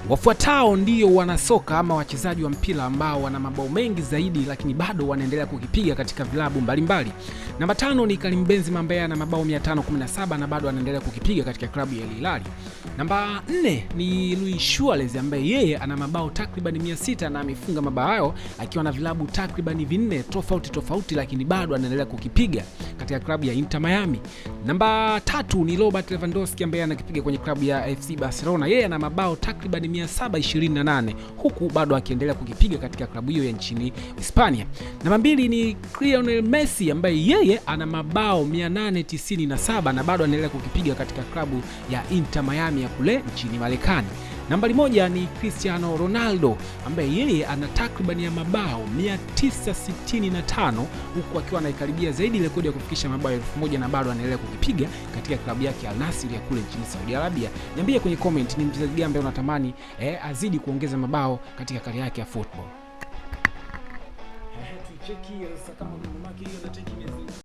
Wafuatao ndio wanasoka ama wachezaji wa mpira ambao wana mabao mengi zaidi lakini bado wanaendelea kukipiga katika vilabu mbalimbali. Namba 5 ni Karim Benzema ambaye ana mabao 517 na bado anaendelea kukipiga katika klabu ya Al Hilal. Namba 4 ni Luis Suarez ambaye yeye ana mabao takriban 600 na amefunga mabao hayo akiwa na vilabu takriban 4 tofauti lakini bado anaendelea kukipiga katika klabu ya Inter Miami. Namba 3 ni Robert Lewandowski ambaye anakipiga kwenye klabu ya FC Barcelona. Yeye ana mabao takriban 728 huku bado akiendelea kukipiga katika klabu hiyo ya nchini Hispania. Namba 2 ni Lionel Messi ambaye yeye ana mabao 897 na bado anaendelea kukipiga katika klabu ya Inter Miami ya kule nchini Marekani. Nambari 1 ni Cristiano Ronaldo ambaye yeye ana takriban ya mabao 965 huku akiwa anaikaribia zaidi rekodi ya kufikisha mabao 1000 na bado anaendelea kukipiga katika klabu yake Al Nassr ya kule nchini Saudi Arabia. Niambie kwenye comment ni mchezaji gani ambaye unatamani azidi kuongeza mabao katika kariera yake ya football.